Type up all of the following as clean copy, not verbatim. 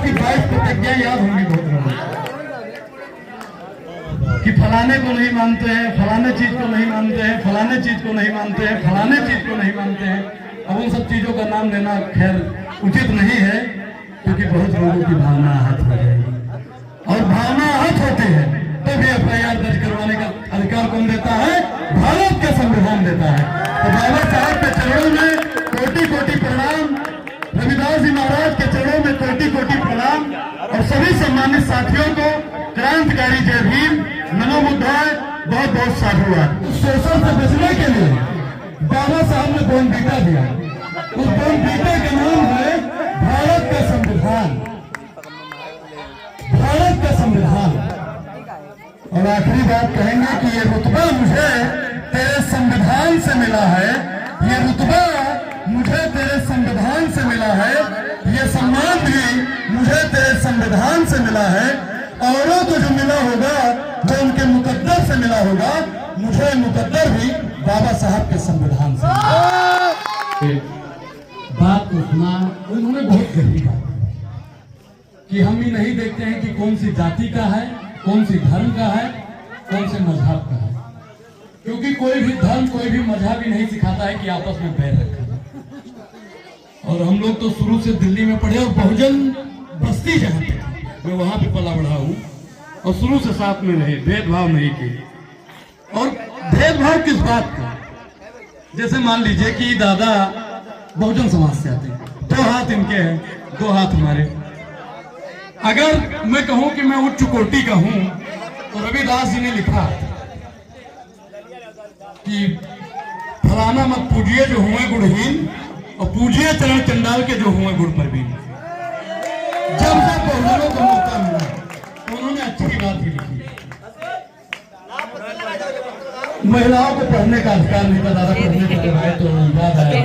की 22 प्रतिज्ञा याद होंगी बहुत लोगों कि फलाने को नहीं मानते हैं, फलाने चीज को नहीं मानते हैं, फलाने चीज को नहीं मानते हैं, फलाने चीज को नहीं मानते हैं। अब उन सब चीजों का नाम लेना खैर उचित नहीं है, क्योंकि बहुत लोगों की भावना आहत हो जाएगी, और भावना आहत होती है तो भी FIR दर्ज करवाने का अधिकार कौन देता है? भारत का संविधान देता है। तो बाबा साहब के चरणों में कोटि कोटि प्रणाम, रविदास जी महाराज के चरणों में कोटि कोटि प्रणाम, और सभी सम्मानित साथियों को क्रांतिकारी जय भीम, नमो बुद्धाय, बहुत बहुत साधुवाद। शोषण से बचने के लिए बाबा साहब ने बॉर्नवीटा दिया। उस बॉर्नवीटा का नाम है भारत का संविधान, भारत का संविधान। और आखिरी बात कहेंगे कि ये रुतबा मुझे तेरे संविधान से मिला है, ये रुतबा मुझे तेरे संविधान से मिला है, ये सम्मान भी मुझे तेरे संविधान से मिला है। औरों को जो मिला होगा वो उनके मुकद्दर से मिला होगा, मुझे मुकद्दर भी बाबा साहब के संविधान से। बात को सुना उन्होंने बहुत गहरी बात कि हम ही नहीं देखते हैं कि कौन सी जाति का है, कौन सी धर्म का है, कौन से मजहब का है, क्योंकि कोई भी धर्म कोई भी मजहब ही नहीं सिखाता है कि आपस में बैर रखें। और हम लोग तो शुरू से दिल्ली में पढ़े और बहुजन बस्ती जहाँ पे मैं वहां पे पला बढ़ा हूँ, और शुरू से साथ में रहे, भेदभाव नहीं किए। और भेदभाव किस बात का? जैसे मान लीजिए कि दादा बहुजन समाज से आते हैं, 2 हाथ इनके हैं, 2 हाथ हमारे। अगर मैं कहूं कि मैं उच्च कोटि का हूं, तो रविदास जी ने लिखा कि फलाना मत पूजिए जो हुए गुणहीन, और पूजिए चरण चंडाल के जो हुए गुण परवीन। जब से बहुजनों को मौका मिला तो उन्होंने अच्छी बात ही लिखी। महिलाओं को पढ़ने का अधिकार नहीं था, दादा पढ़ने को आए तो याद आया।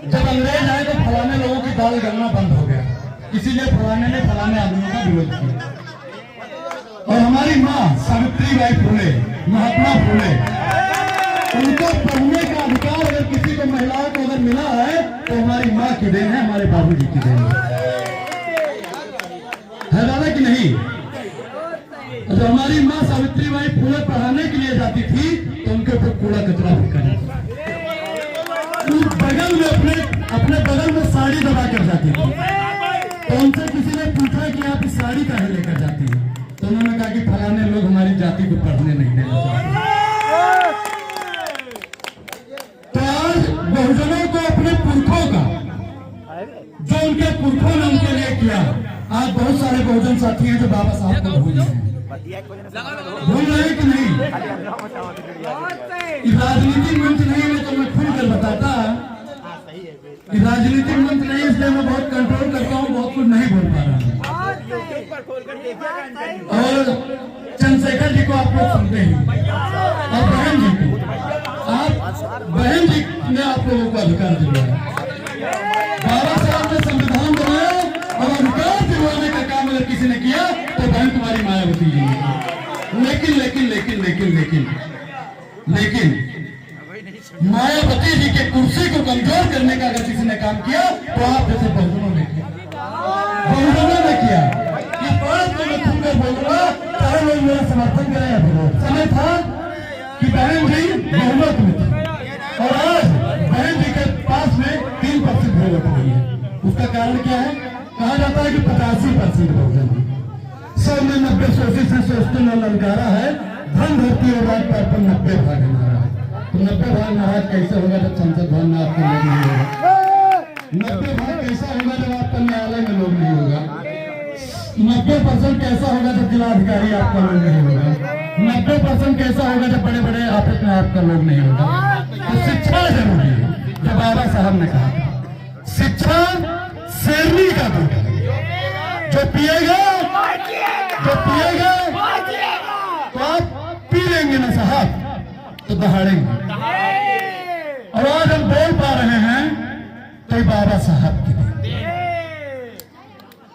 जब अंग्रेज आए तो फलाने लोगों की दाल गलना बंद हो गया, इसीलिए फलाने ने फलाने आदमियों का विरोध किया। और हमारी माँ सावित्रीबाई फुले, महात्मा फुले, उनको पढ़ने का अधिकार अगर किसी को महिलाओं को अगर मिला है तो हमारी माँ की देन है, हमारे बाबूजी की देन है दादा कि नहीं? जो हमारी माँ सावित्रीबाई फुले पढ़ाने के लिए जाती थी तो उनके ऊपर कूड़ा कचरा फेंका जाता था। बगल में अपने बगल में साड़ी दबा कर जाती थी, तो उनसे किसी ने पूछा कि आप इस साड़ी काहे लेकर जाती है, तो उन्होंने कहा कि फलाने लोग हमारी जाति को पढ़ने नहीं देना चाहते। तो आज बहुजनों को अपने पुरखों का, जो उनके पुरखों ने उनके लिए किया, आज बहुत सारे बहुजन साथी हैं जो बाबा साहब को भूल रहे हैं। भूल रहे कि नहीं? राजनीतिक मंच नहीं है तो मैं खुल कर बताता, राजनीतिक मंच नहीं है इसलिए मैं बहुत कंट्रोल करता हूँ, बहुत कुछ नहीं बोल पा रहा हूँ। और चंद्रशेखर जी को आप लोग सुनते हैं, और बहन जी को, बहन जी ने आप लोगों को अधिकार दिलवाया। बाबा साहब ने संविधान बनाया और अधिकार दिलवाने का काम अगर किसी ने किया तो बहन तुम्हारी मायावती जी ने। लेकिन लेकिन लेकिन लेकिन लेकिन लेकिन मायावती जी के कुर्सी को कमजोर करने का अगर किसी ने काम किया तो आप जैसे बहुजनों ने किया, बहुजनों ने किया। इस बात को मैं खुलकर बोलूंगा, चाहे लोग मेरा समर्थन करें या विरोध। समय था कि बहन जी बहुमत में थी, और आज बहन जी के पास में 3% वोट नहीं है। उसका कारण क्या है? कहा जाता है कि 85% बहुजन है, 100 में 90 सोचित से सोचते न ललकारा है, धन धरती और राज पर 90 भाग हमारा है। तो 90 भाग महाराज कैसे होगा जब संसद भवन में आपका लोग नहीं होगा? 90 भाग कैसा होगा जब आपका न्यायालय में लोग नहीं होगा? 90% कैसा होगा जब जिलाधिकारी आपका लोग नहीं होगा? 90% कैसा होगा जब बड़े बड़े ऑफिस में आपका लोग नहीं होगा? तो शिक्षा जरूरी है। जो बाबा साहब ने कहा शिक्षा शेरनी का दूध है, जो पिएगा तो आप पी लेंगे ना साहब तो दहाड़ेंगे। और आज हम बोल पा रहे हैं तो बाबा साहब की देन,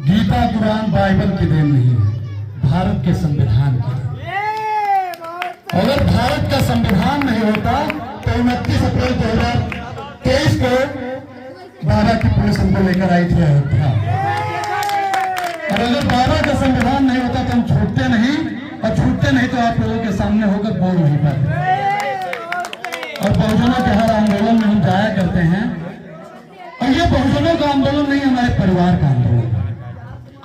गीता कुरान बाइबल की देन नहीं है, भारत के संविधान की देन। अगर भारत का संविधान नहीं होता तो 29 अप्रैल 2023 को बाबा की पुलिस हमको लेकर आई थी अयोध्या। और अगर 12 का संविधान नहीं होता तो हम छूटते नहीं, और छूटते नहीं तो आप लोगों के सामने होकर बोल नहीं पाते। और बहुजनों के हर आंदोलन में हम जाया करते हैं, और ये बहुजनों का आंदोलन नहीं, हमारे परिवार का आंदोलन।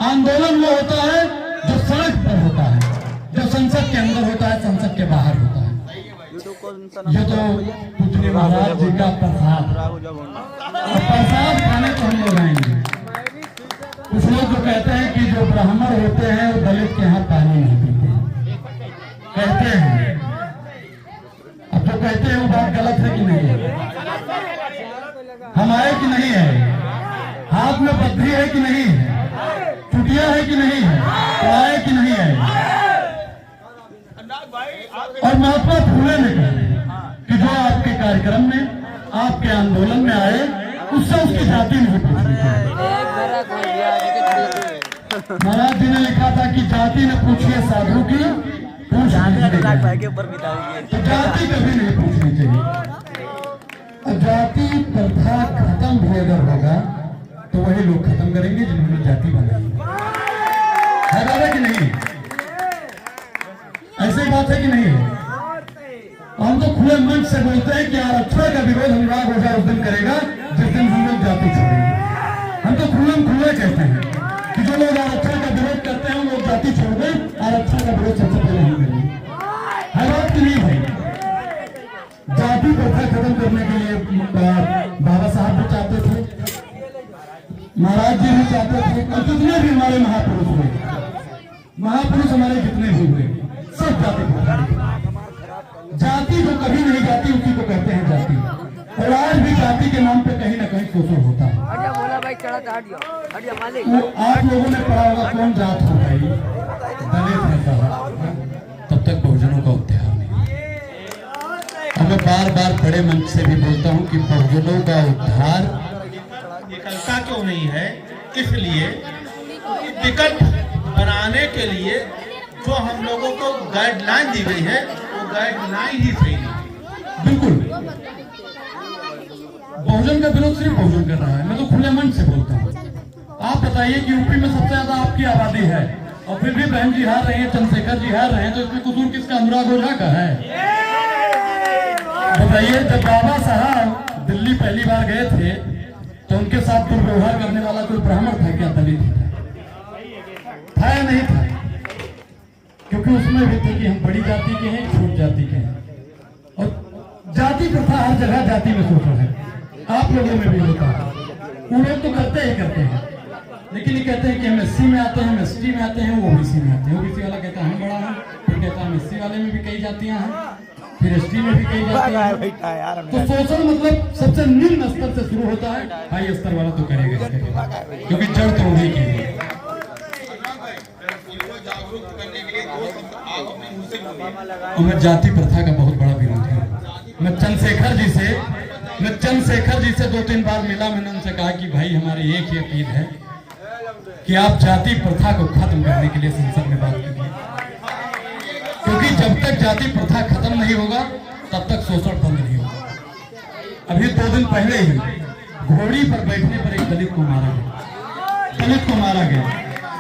आंदोलन वो होता है जो सड़क पर होता है, जो संसद के अंदर होता है, संसद के बाहर होता है। ये तो पूजनीय महाराज जी का प्रसाद, और प्रसाद खाने को हम लोग आएंगे। कुछ लोग जो कहते हैं कि जो ब्राह्मण होते हैं वो दलित के यहाँ पानी नहीं पीते, कहते हैं। अब जो कहते हैं वो बात गलत है कि नहीं है? हम आए कि नहीं है? हाथ में पत्थरी है कि नहीं है? चुटिया है कि नहीं है? तो आए कि नहीं आए? और महात्मा फूले ने कहा कि जो आपके कार्यक्रम में, आपके आंदोलन में आए, उससे उसकी जाति नहीं पूछनी चाहिए। महाराज जी ने लिखा था कि जाति ने पूछिए साधु की, पूछ तो जाति कभी नहीं पूछनी चाहिए। और जाति प्रथा खत्म भी अगर होगा तो वही लोग खत्म करेंगे जिन्होंने जाति बनाई है। दादा कि नहीं? ऐसी बात है कि नहीं है? हम तो खुले मंच से बोलते हैं कि आरक्षण का विरोध अनुराग ओझा उस दिन करेगा जिस दिन हम लोग जाति छोड़ेंगे। हम तो खुले कहते हैं कि जो लोग आरक्षण का विरोध करते हैं वो लोग जाति छोड़ दें, आरक्षण का विरोध सबसे पहले हम करेंगे। है बात कि नहीं भाई? जाति प्रथा खत्म करने के लिए बाबा साहब भी चाहते थे, महाराज जी भी चाहते थे, और जितने भी हमारे महापुरुष हुए, महापुरुष हमारे जितने भी हुए, सब जाति प्रथा। जाति जो कभी नहीं जाती उसी को कहते हैं जाति। और आज भी जाति के नाम पे कहीं ना कहीं शोषण होता है। वो आप लोगों ने पढ़ा होगा, कौन जात हो भाई? दलित है साहब, तब तक बहुजनों का उद्धार नहीं। और मैं बार बार बड़े मंच से भी बोलता हूँ कि बहुजनों का उद्धार एकलता क्यों नहीं है? इसलिए टिकट बनाने के लिए जो हम लोगों को गाइडलाइन दी गई है वो गाइडलाइन ही सही नहीं। बिल्कुल बहुजन का विरोध सिर्फ बहुजन कर रहा है। मैं तो खुले मन से बोलता हूँ। आप बताइए कि यूपी में सबसे ज्यादा आपकी आबादी है और फिर भी बहन जी हार रही है, चंद्रशेखर जी हार रहे हैं, तो इसमें कसूर किसका? अनुराग ओझा का है। बताइए, जब बाबा साहब दिल्ली पहली बार गए थे तो उनके साथ दुर्व्यवहार करने वाला कोई ब्राह्मण था क्या? दलित था या नहीं था? क्योंकि उसमें भी थे कि हम बड़ी जाति के हैं, छोट जाति के हैं। और जाति प्रथा हर जगह जाति में शोषण है, आप लोगों में भी होता है। वो लोग तो करते ही करते हैं, लेकिन ये कहते हैं कि हम एससी में आते हैं, हम एसटी में आते हैं, वो ओबीसी में आते हैं। ओबीसी वाला कहता है हम बड़ा है, फिर कहता है एससी वाले में भी कई जातियां हैं, फिर एसटी में भी कई जातियां हैं। तो शोषण मतलब सबसे निम्न स्तर से शुरू होता है, हाई स्तर वाला तो करेगा, क्योंकि जड़ तो उन्हीं की है। और मैं जाति प्रथा का बहुत बड़ा विरोधी हूँ। मैं चंद्रशेखर जी से 2-3 बार मिला। मैंने उनसे कहा कि भाई हमारी एक ही अपील है कि आप जाति प्रथा को खत्म करने के लिए संसद में बात कीजिए, क्योंकि जब तक जाति प्रथा खत्म नहीं होगा तब तक शोषण बंद नहीं होगा। अभी 2 दिन पहले ही घोड़ी पर बैठने पर एक दलित को मारा गया।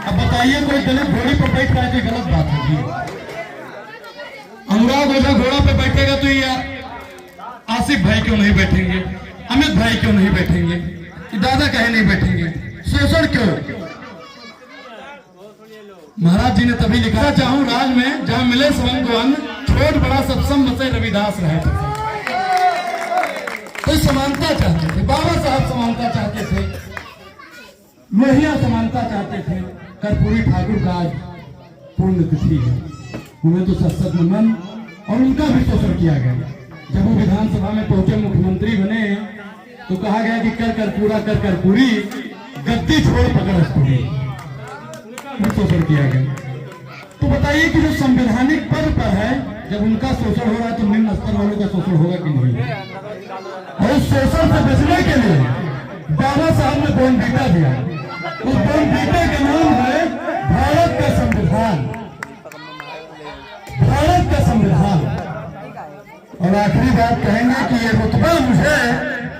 अब बताइए, कोई दलित घोड़ी पर बैठ रहा है तो गलत बात है जी। अनुराग ओझा घोड़ा पे बैठेगा तो ये आसिफ भाई क्यों नहीं बैठेंगे, अमित भाई क्यों नहीं बैठेंगे, दादा कहे नहीं बैठेंगे? शोषण क्यों? महाराज जी ने तभी लिखा, चाहूं राज में जहां मिले स्वयं को अन्न, छोट बड़ा सब सम बसे रविदास रहे। तो समानता चाहते थे, बाबा साहब समानता चाहते थे, लोहिया समानता चाहते थे। कर्पूरी ठाकुर का आज पुण्यतिथि है, उन्हें तो सशक्त नमन। और उनका भी शोषण किया गया। जब वो विधानसभा में पहुंचे, मुख्यमंत्री बने, तो कहा गया कि कर कर्पूरी गद्दी छोड़ पकड़ स्टूरी, शोषण किया गया। तो बताइए कि जो संवैधानिक पद पर है, जब उनका शोषण हो रहा है तो निम्न स्तर वालों का शोषण होगा कि नहीं? और उस शोषण से बचने के लिए बाबा साहब ने बॉर्नवीटा दिया। उस बॉर्नवीटा का नाम है भारत का संविधान, भारत का संविधान। और आखिरी बात कहेंगे कि ये रुतबा मुझे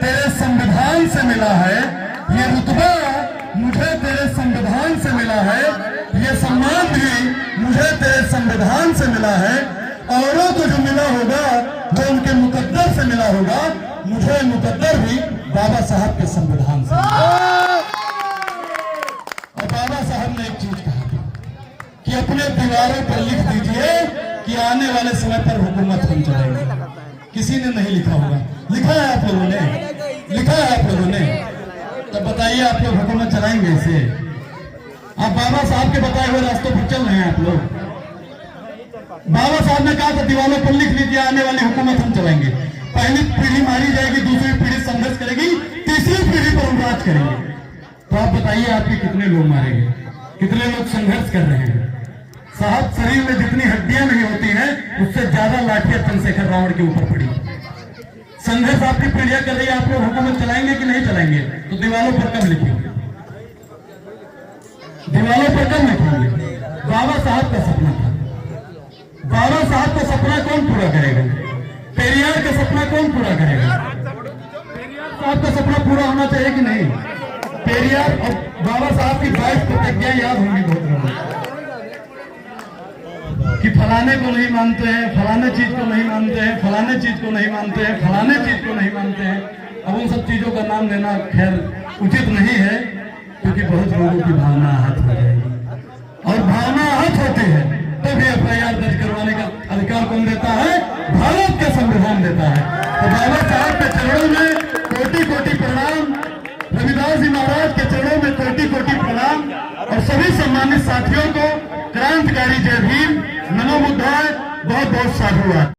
तेरे संविधान से मिला है, ये रुतबा मुझे तेरे संविधान से मिला मिला है, ये सम्मान भी मुझे तेरे संविधान से मिला है। औरों को जो मिला होगा वो उनके मुकद्दर से मिला होगा, मुझे मुकद्दर भी बाबा साहब के संविधान से। और बाबा साहब ने एक चीज कहा कि अपने दीवारों पर लिख दीजिए कि आने वाले समय पर हुकूमत हम चलाएंगे। किसी ने नहीं लिखा होगा, लिखा है आप लोगों ने, लिखा है आप लोगों ने। तो बताइए आप लोग हुकूमत चलाएंगे इसे? आप बाबा साहब के बताए हुए रास्तों पर चल रहे हैं आप लोग? बाबा साहब ने कहा था दीवारों पर लिख लीजिए आने वाली हुकूमत हम चलाएंगे। पहली पीढ़ी मारी जाएगी, दूसरी पीढ़ी संघर्ष करेगी, तीसरी पीढ़ी पर हम राज करेंगे। तो आप बताइए आपके कितने लोग मारेंगे, कितने लोग संघर्ष कर रहे हैं? साहब शरीर में जितनी हड्डियां नहीं होती हैं उससे ज्यादा लाठियां चंद्रशेखर रावण के ऊपर पड़ी। संघर्ष आपकी पीढ़ियां कर रही है, आप लोग हुकूमत चलाएंगे कि नहीं चलाएंगे? तो दीवारों पर कब लिखेंगे? दीवारों पर कब लिखेंगे? बाबा साहब का सपना था। बाबा साहब का सपना कौन पूरा करेगा? पेरियार का सपना कौन पूरा करेगा? पेरियार साहब का सपना पूरा होना चाहिए कि नहीं? पेरियार और बाबा साहब की 22 प्रतिज्ञा याद होंगी बहुत लोगों कि फलाने को नहीं मानते हैं, फलाने चीज को नहीं मानते हैं, फलाने चीज को नहीं मानते हैं, फलाने चीज को नहीं मानते हैं। अब उन सब चीजों का नाम लेना खैर उचित नहीं है, क्योंकि बहुत लोगों की भावना आहत हो जाएगी, और भावना आहत होती है तभी FIR दर्ज करवाने का अधिकार कौन देता है? भारत का संविधान देता है। तो बाबा साहब के चरणों में कोटि कोटि प्रणाम, रविदास जी महाराज के चरणों में कोटि कोटि प्रणाम, और सभी सम्मानित साथियों को क्रांतिकारी जय भीम, नमो बुद्धाय, बहुत बहुत साधुवाद।